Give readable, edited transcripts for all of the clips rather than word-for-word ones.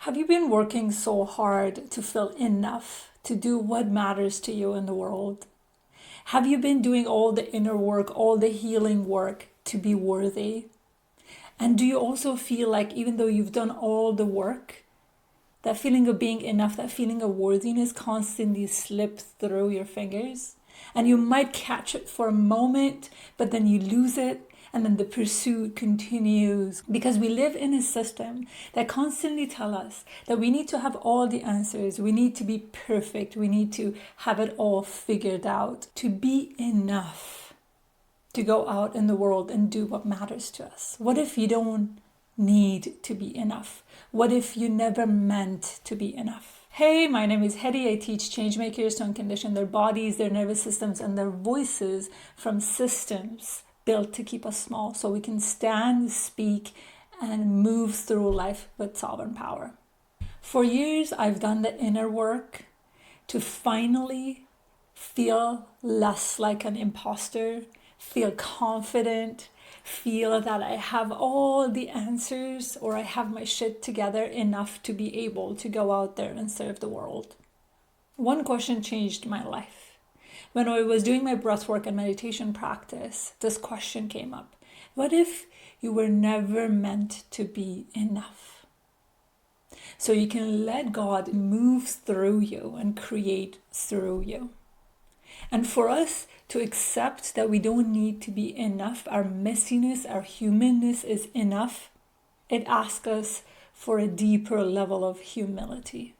Have you been working so hard to feel enough to do what matters to you in the world? Have you been doing all the inner work, all the healing work to be worthy? And do you also feel like even though you've done all the work, that feeling of being enough, that feeling of worthiness constantly slips through your fingers? And you might catch it for a moment, but then you lose it. And then the pursuit continues, because we live in a system that constantly tells us that we need to have all the answers. We need to be perfect. We need to have it all figured out to be enough to go out in the world and do what matters to us. What if you don't need to be enough? What if you never meant to be enough? Hey, my name is Hedy. I teach changemakers to uncondition their bodies, their nervous systems, and their voices from systems built to keep us small so we can stand, speak, and move through life with sovereign power. For years, I've done the inner work to finally feel less like an imposter, feel confident, feel that I have all the answers or I have my shit together enough to be able to go out there and serve the world. One question changed my life. When I was doing my breathwork and meditation practice, this question came up. What if you were never meant to be enough? So you can let God move through you and create through you. And for us to accept that we don't need to be enough, our messiness, our humanness is enough, it asks us for a deeper level of humility.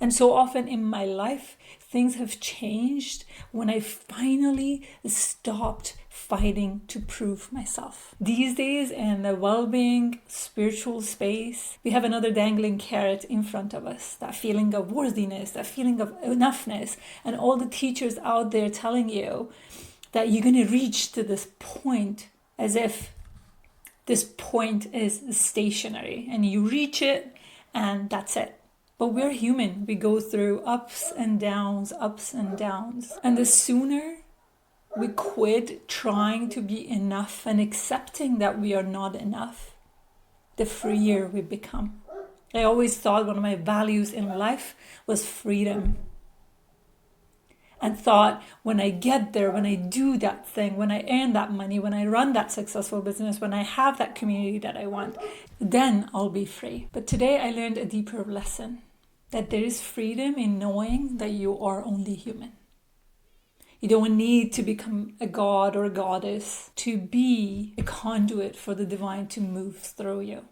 And so often in my life, things have changed when I finally stopped fighting to prove myself. These days in the well-being, spiritual space, we have another dangling carrot in front of us, that feeling of worthiness, that feeling of enoughness, and all the teachers out there telling you that you're going to reach to this point as if this point is stationary and you reach it and that's it. But we're human. We go through ups and downs, ups and downs. And the sooner we quit trying to be enough and accepting that we are not enough, the freer we become. I always thought one of my values in life was freedom. And thought when I get there, when I do that thing, when I earn that money, when I run that successful business, when I have that community that I want, then I'll be free. But today I learned a deeper lesson. That there is freedom in knowing that you are only human. You don't need to become a god or a goddess to be a conduit for the divine to move through you.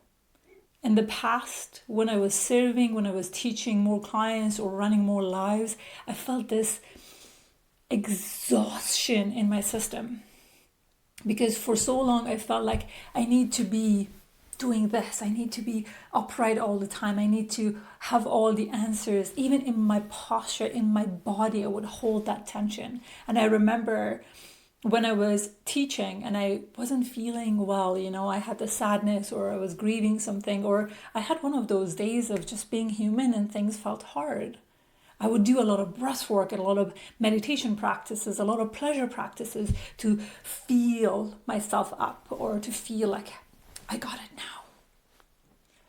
In the past, when I was serving, when I was teaching more clients or running more lives, I felt this exhaustion in my system. Because for so long, I felt like I need to be doing this. I need to be upright all the time. I need to have all the answers. Even in my posture, in my body, I would hold that tension. And I remember when I was teaching and I wasn't feeling well, I had the sadness or I was grieving something, or I had one of those days of just being human and things felt hard. I would do a lot of breath work and a lot of meditation practices, a lot of pleasure practices to feel myself up or to feel like I got it now.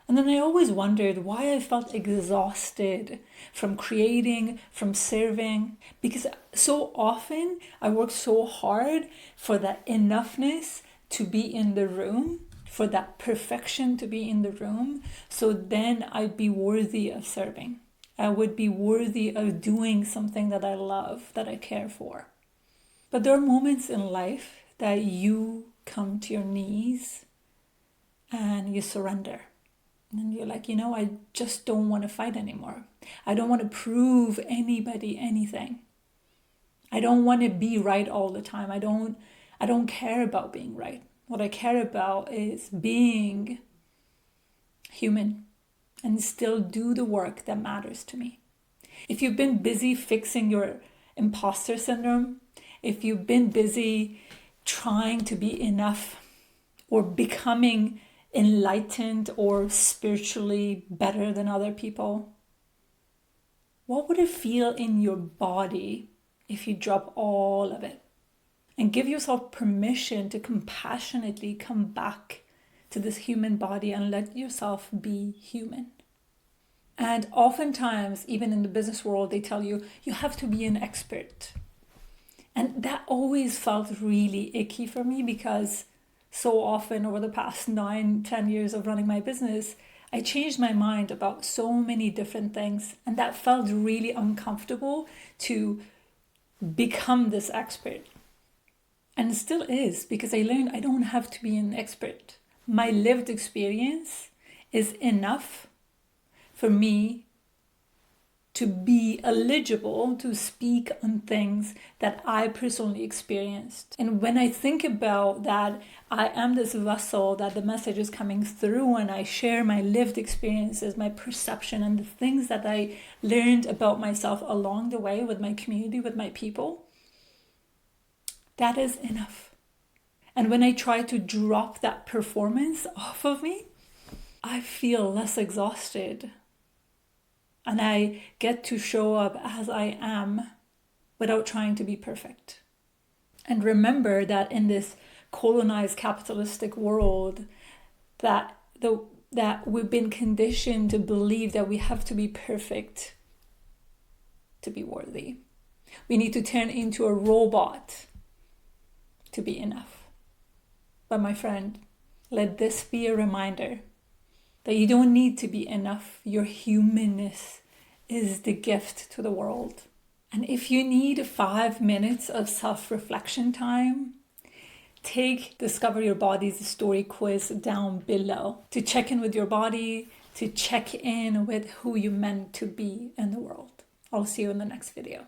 And then I always wondered why I felt exhausted from creating, from serving, because so often I worked so hard for that enoughness to be in the room, for that perfection to be in the room, so then I'd be worthy of serving. I would be worthy of doing something that I love, that I care for. But there are moments in life that you come to your knees and you surrender. And you're like, I just don't want to fight anymore. I don't want to prove anybody anything. I don't want to be right all the time. I don't care about being right. What I care about is being human and still do the work that matters to me. If you've been busy fixing your imposter syndrome, if you've been busy trying to be enough or becoming enlightened or spiritually better than other people, what would it feel in your body if you drop all of it and give yourself permission to compassionately come back to this human body and let yourself be human? And oftentimes, even in the business world, they tell you, you have to be an expert. And that always felt really icky for me because so often over the past 9, 10 years of running my business, I changed my mind about so many different things. And that felt really uncomfortable to become this expert. And it still is, because I learned I don't have to be an expert. My lived experience is enough for me to be eligible to speak on things that I personally experienced. And when I think about that, I am this vessel that the message is coming through, and I share my lived experiences, my perception, and the things that I learned about myself along the way with my community, with my people. That is enough. And when I try to drop that performance off of me, I feel less exhausted. And I get to show up as I am without trying to be perfect. And remember that in this colonized capitalistic world, that we've been conditioned to believe that we have to be perfect to be worthy. We need to turn into a robot to be enough. But my friend, let this be a reminder that you don't need to be enough. Your humanness is the gift to the world. And if you need 5 minutes of self-reflection time, take Discover Your Body's story quiz down below to check in with your body, to check in with who you're meant to be in the world. I'll see you in the next video.